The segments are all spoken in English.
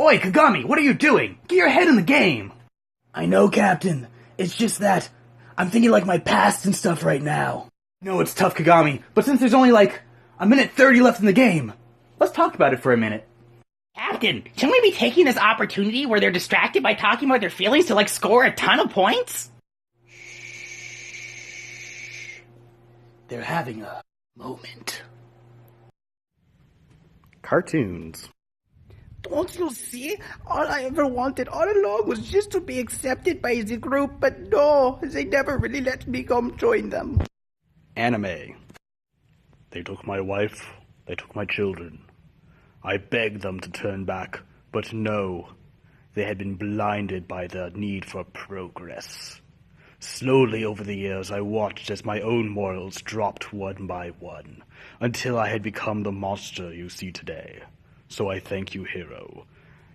Oi, Kagami, what are you doing? Get your head in the game! I know, Captain. It's just that I'm thinking like my past and stuff right now. No, it's tough, Kagami, but since there's only like a minute 30 left in the game, let's talk about it for a minute. Captain, shouldn't we be taking this opportunity where they're distracted by talking about their feelings to, like, score a ton of points? They're having a moment. Cartoons. Don't you see? All I ever wanted all along was just to be accepted by the group, but no, they never really let me come join them. Anime. They took my wife, they took my children. I begged them to turn back, but no. They had been blinded by the need for progress. Slowly over the years, I watched as my own morals dropped one by one, until I had become the monster you see today. So I thank you, hero.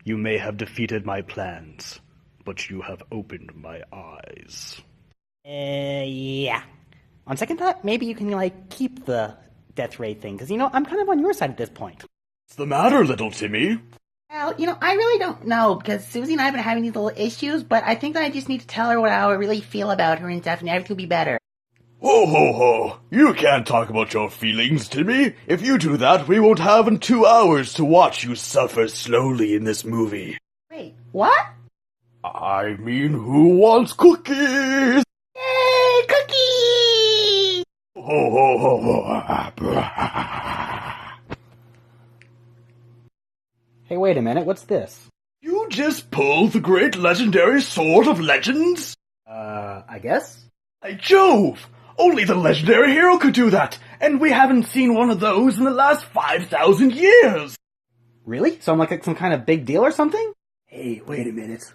You may have defeated my plans, but you have opened my eyes. Yeah. On second thought, maybe you can, like, keep the death ray thing, because, I'm kind of on your side at this point. What's the matter, little Timmy? Well, I really don't know, because Susie and I have been having these little issues, but I think that I just need to tell her how I really feel about her and stuff, and everything will be better. Ho ho ho! You can't talk about your feelings, Timmy. If you do that, we won't have 2 hours to watch you suffer slowly in this movie. Wait, what? I mean, who wants cookies? Yay, cookies! Ho ho ho ho! Hey, wait a minute, what's this? You just pulled the great legendary Sword of Legends? I guess? By Jove! Only the legendary hero could do that, and we haven't seen one of those in the last 5,000 years! Really? So I'm like some kind of big deal or something? Hey, wait a minute.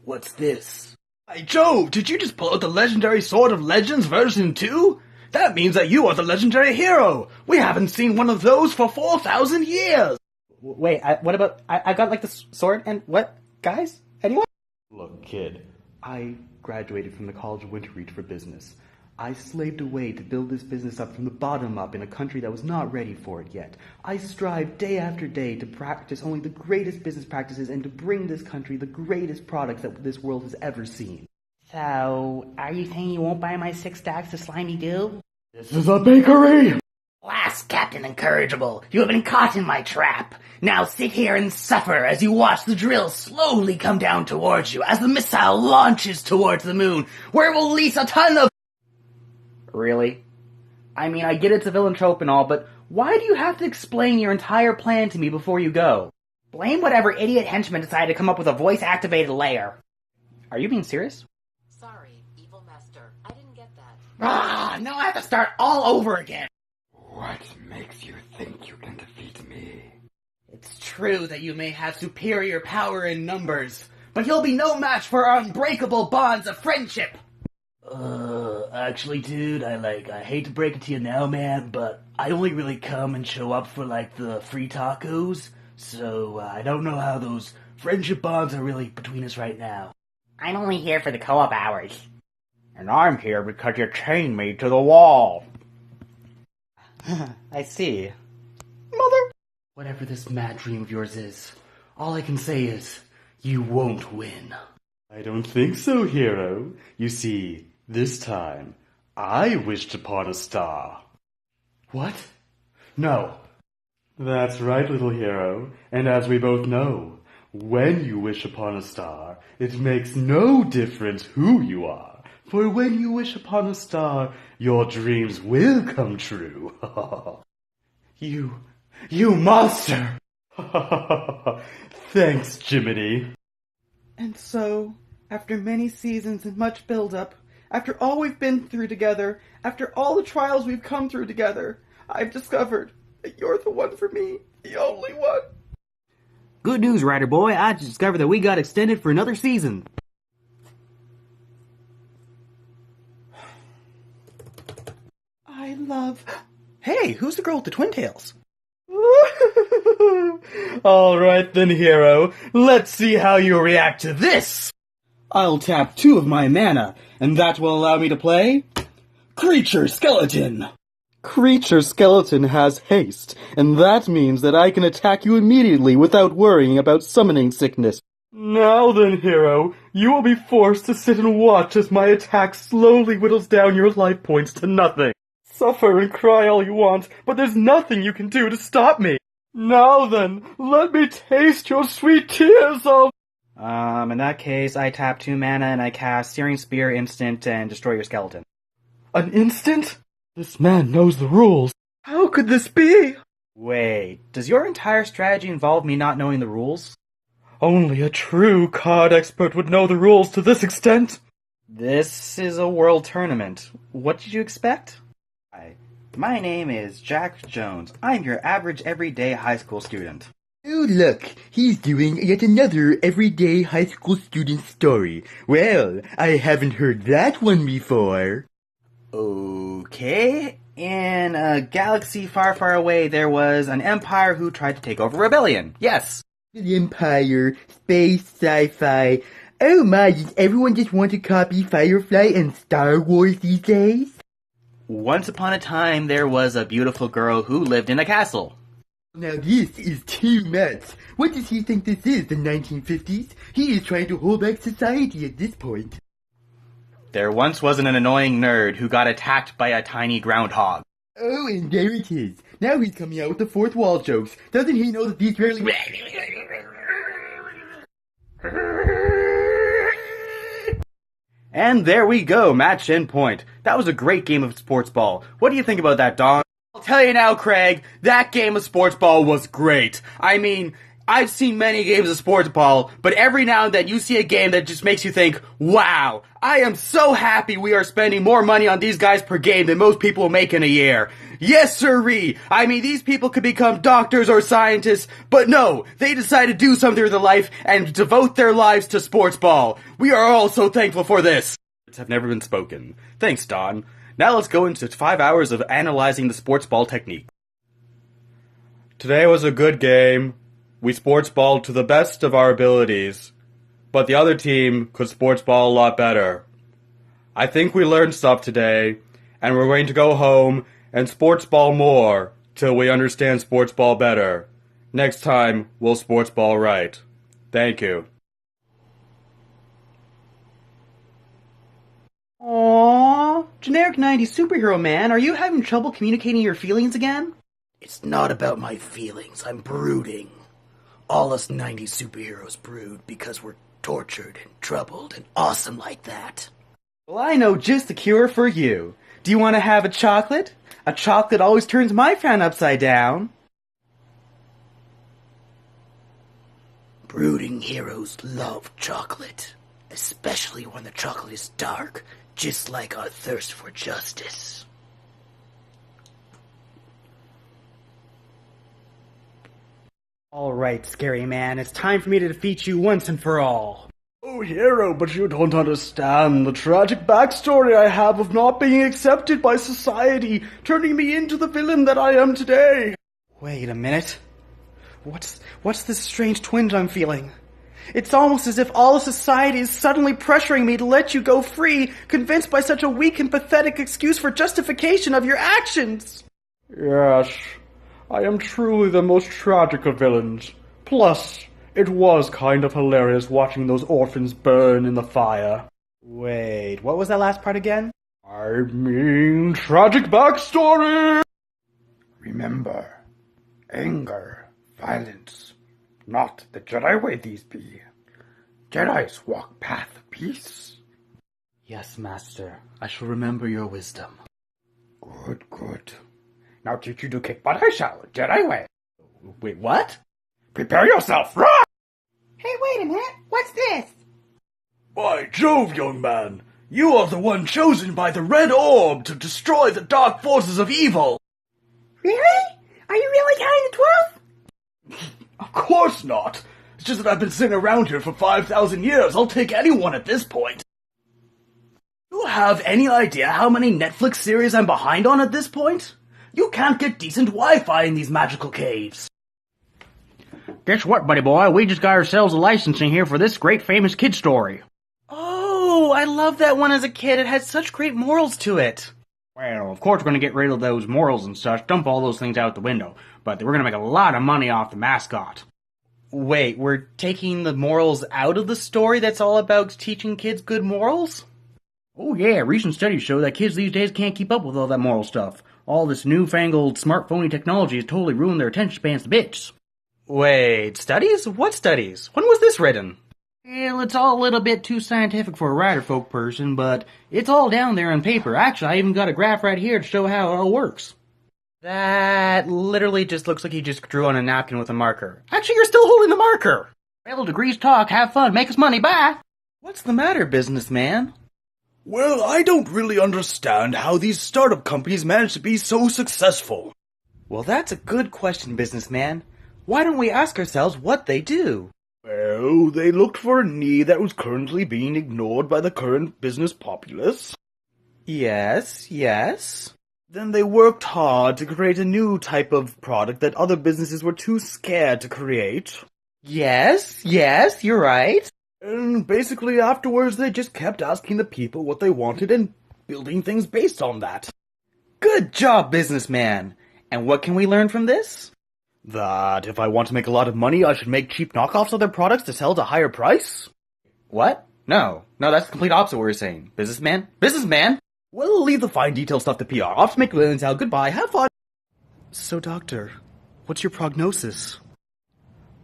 What's this? By Jove, did you just pull out the legendary Sword of Legends version 2? That means that you are the legendary hero! We haven't seen one of those for 4,000 years! Wait, what about... I got like the sword and what? Guys? Anyone? Look, kid, I graduated from the College of Winterreach for business. I slaved away to build this business up from the bottom up in a country that was not ready for it yet. I strive day after day to practice only the greatest business practices and to bring this country the greatest products that this world has ever seen. So, are you saying you won't buy my 6 stacks of slimy dew? This is a bakery! Alas, Captain Incorrigible, you have been caught in my trap. Now sit here and suffer as you watch the drill slowly come down towards you as the missile launches towards the moon, where it will release a ton of... Really? I mean, I get it's a villain trope and all, but why do you have to explain your entire plan to me before you go? Blame whatever idiot henchman decided to come up with a voice-activated layer. Are you being serious? Sorry, evil master. I didn't get that. Now I have to start all over again. What makes you think you can defeat me? It's true that you may have superior power in numbers, but you'll be no match for our unbreakable bonds of friendship. Actually, dude, I hate to break it to you now, man, but I only really come and show up for, the free tacos, so I don't know how those friendship bonds are really between us right now. I'm only here for the co-op hours. And I'm here because you chained me to the wall. I see. Mother! Whatever this mad dream of yours is, all I can say is, you won't win. I don't think so, hero. You see, this time, I wished upon a star. What? No. That's right, little hero. And as we both know, when you wish upon a star, it makes no difference who you are. For when you wish upon a star, your dreams will come true. You monster! Thanks, Jiminy. And so, after many seasons and much build-up, after all we've been through together, after all the trials we've come through together, I've discovered that you're the one for me, the only one. Good news, Rider Boy. I just discovered that we got extended for another season. I love... Hey, who's the girl with the twin tails? Alright then, hero. Let's see how you react to this. I'll tap 2 of my mana, and that will allow me to play... Creature Skeleton! Creature skeleton has haste, and that means that I can attack you immediately without worrying about summoning sickness. Now then, hero, you will be forced to sit and watch as my attack slowly whittles down your life points to nothing. Suffer and cry all you want, but there's nothing you can do to stop me. Now then, let me taste your sweet tears of... In that case, I tap 2 mana and I cast Searing Spear instant and destroy your skeleton. An instant? This man knows the rules. How could this be? Wait, does your entire strategy involve me not knowing the rules? Only a true card expert would know the rules to this extent. This is a world tournament. What did you expect? Hi, my name is Jack Jones. I'm your average everyday high school student. Oh, look, he's doing yet another everyday high school student story. Well, I haven't heard that one before. Okay, in a galaxy far, far away, there was an empire who tried to take over rebellion. Yes. The Empire, space, sci-fi. Oh my, does everyone just want to copy Firefly and Star Wars these days? Once upon a time, there was a beautiful girl who lived in a castle. Now this is too much. What does he think this is, the 1950s? He is trying to hold back society at this point. There once was an annoying nerd who got attacked by a tiny groundhog. Oh, and there it is. Now he's coming out with the fourth wall jokes. Doesn't he know that these rarely... And there we go, match end point. That was a great game of sports ball. What do you think about that, Don? I'll tell you now, Craig, that game of sports ball was great. I mean, I've seen many games of sports ball, but every now and then you see a game that just makes you think, wow, I am so happy we are spending more money on these guys per game than most people make in a year. Yes, sirree! I mean, these people could become doctors or scientists, but no, they decide to do something with their life and devote their lives to sports ball. We are all so thankful for this. Words have never been spoken. Thanks, Don. Now let's go into 5 hours of analyzing the sports ball technique. Today was a good game. We sports balled to the best of our abilities, but the other team could sports ball a lot better. I think we learned stuff today, and we're going to go home and sports ball more till we understand sports ball better. Next time, we'll sports ball right. Thank you. Aww, generic 90s superhero man, are you having trouble communicating your feelings again? It's not about my feelings, I'm brooding. All us 90s superheroes brood because we're tortured and troubled and awesome like that. Well, I know just the cure for you. Do you want to have a chocolate? A chocolate always turns my frown upside down. Brooding heroes love chocolate, especially when the chocolate is dark, just like our thirst for justice. Alright, scary man, it's time for me to defeat you once and for all. Oh, hero, but you don't understand the tragic backstory I have of not being accepted by society, turning me into the villain that I am today. Wait a minute. What's this strange twinge I'm feeling? It's almost as if all of society is suddenly pressuring me to let you go free, convinced by such a weak and pathetic excuse for justification of your actions. Yes, I am truly the most tragic of villains. Plus, it was kind of hilarious watching those orphans burn in the fire. Wait, what was that last part again? I mean, tragic backstory! Remember, anger, violence, not the Jedi way these be. Jedis walk path of peace. Yes, Master. I shall remember your wisdom. Good, good. Now teach you to kick butt I shall, Jedi way. Wait, what? Prepare yourself, run! Hey, wait a minute. What's this? By Jove, young man, you are the one chosen by the Red Orb to destroy the dark forces of evil. Really? Are you really counting the 12? Of course not. It's just that I've been sitting around here for 5,000 years. I'll take anyone at this point. Do you have any idea how many Netflix series I'm behind on at this point? You can't get decent Wi-Fi in these magical caves. Guess what, buddy boy? We just got ourselves a licensing here for this great famous kid story. Oh, I loved that one as a kid. It had such great morals to it. Well, of course we're gonna get rid of those morals and such, dump all those things out the window, but we're gonna make a lot of money off the mascot. Wait, we're taking the morals out of the story that's all about teaching kids good morals? Oh yeah, recent studies show that kids these days can't keep up with all that moral stuff. All this newfangled smartphone technology has totally ruined their attention spans to bits. Wait, studies? What studies? When was this written? Well, it's all a little bit too scientific for a writer folk person, but it's all down there on paper. Actually, I even got a graph right here to show how it all works. That literally just looks like he just drew on a napkin with a marker. Actually, you're still holding the marker! Well, degrees talk, have fun, make us money, bye! What's the matter, businessman? Well, I don't really understand how these startup companies manage to be so successful. Well, that's a good question, businessman. Why don't we ask ourselves what they do? Well, they looked for a need that was currently being ignored by the current business populace. Yes. Then they worked hard to create a new type of product that other businesses were too scared to create. Yes, you're right. And basically afterwards they just kept asking the people what they wanted and building things based on that. Good job, businessman. And what can we learn from this? That if I want to make a lot of money, I should make cheap knockoffs of their products to sell at a higher price? What? No, that's the complete opposite of what we're saying. Businessman! Well, leave the fine detail stuff to PR. Off to make millions out. Goodbye. Have fun. So, doctor, what's your prognosis?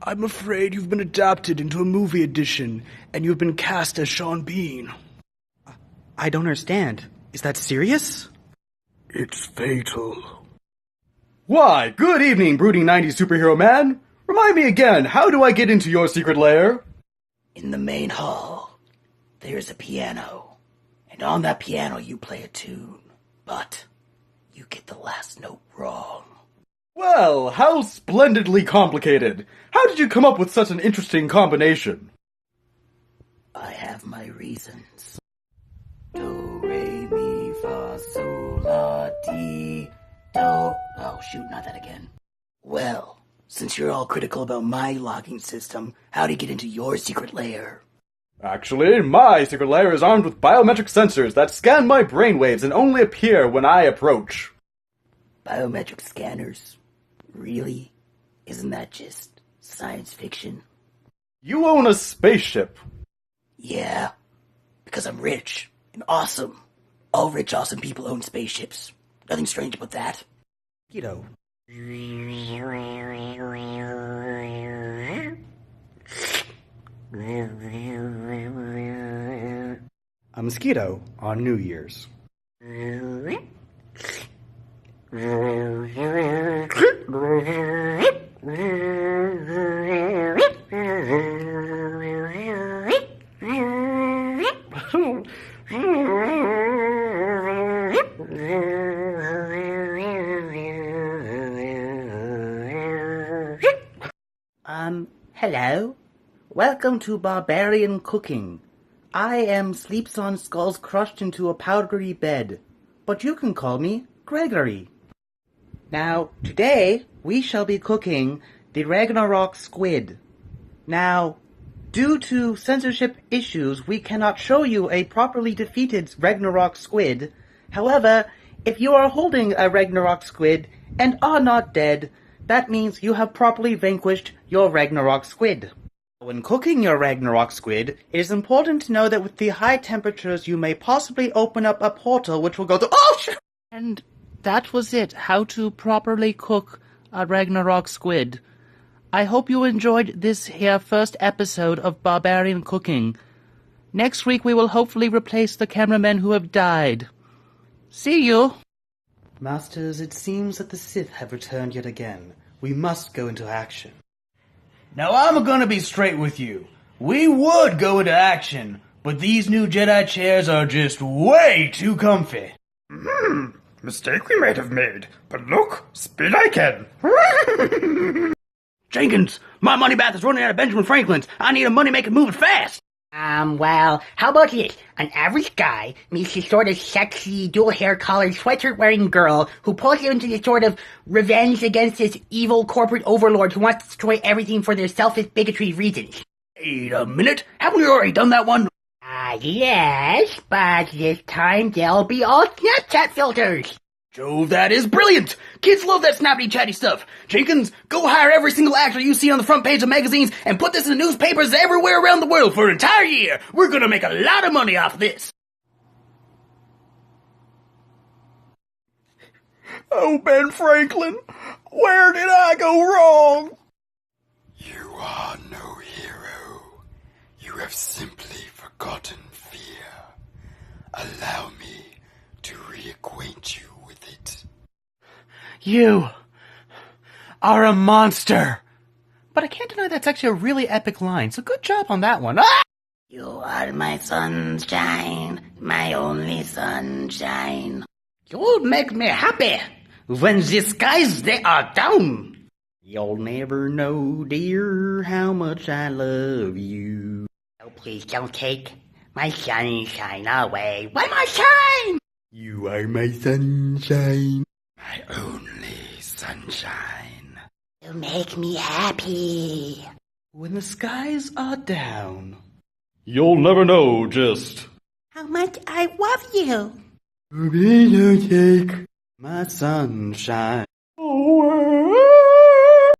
I'm afraid you've been adapted into a movie edition, and you've been cast as Sean Bean. I don't understand. Is that serious? It's fatal. Why, good evening, brooding 90s superhero man! Remind me again, how do I get into your secret lair? In the main hall, there's a piano, and on that piano you play a tune, but you get the last note wrong. Well, how splendidly complicated! How did you come up with such an interesting combination? I have my reasons. Do, re, mi, fa, sol, la, ti, do. Oh, shoot, not that again. Well, since you're all critical about my logging system, how do you get into your secret lair? Actually, my secret lair is armed with biometric sensors that scan my brainwaves and only appear when I approach. Biometric scanners? Really? Isn't that just science fiction? You own a spaceship. Yeah, because I'm rich and awesome. All rich, awesome people own spaceships. Nothing strange about that. Mosquito. A mosquito on New Year's. Hello. Welcome to Barbarian Cooking. I am Sleeps on Skulls crushed into a powdery bed, but you can call me Gregory. Now, today, we shall be cooking the Ragnarok squid. Now, due to censorship issues, we cannot show you a properly defeated Ragnarok squid. However, if you are holding a Ragnarok squid and are not dead, that means you have properly vanquished your Ragnarok squid. When cooking your Ragnarok squid, it is important to know that with the high temperatures you may possibly open up a portal which will go to— Oh, shit! And that was it, how to properly cook a Ragnarok squid. I hope you enjoyed this here first episode of Barbarian Cooking. Next week we will hopefully replace the cameramen who have died. See you! Masters, it seems that the Sith have returned yet again. We must go into action. Now I'm gonna be straight with you. We would go into action, but these new Jedi chairs are just way too comfy. Mistake we might have made. But look, speed I can. Jenkins, my money bath is running out of Benjamin Franklin's. I need a money-making moving fast. Well, how about this? An average guy meets this sort of sexy, dual-hair collared, sweatshirt-wearing girl who pulls him into this sort of revenge against this evil corporate overlord who wants to destroy everything for their selfish bigotry reasons. Wait a minute, haven't we already done that one? Yes, but this time they'll be all Snapchat filters. Jove, that is brilliant! Kids love that snappy chatty stuff. Jenkins, go hire every single actor you see on the front page of magazines and put this in newspapers everywhere around the world for an entire year. We're gonna make a lot of money off this. Oh, Ben Franklin, where did I go wrong? You are no hero. You have simply forgotten fear. Allow me to reacquaint you with it. You are a monster. But I can't deny that's actually a really epic line, so good job on that one. Ah! You are my sunshine, my only sunshine. You'll make me happy when the skies they are down. You'll never know, dear, how much I love you. Oh, please don't take my sunshine away. Why my shine? You are my sunshine. My only sunshine. You make me happy. When the skies are down. You'll never know just How much I love you. Please don't take My sunshine. away.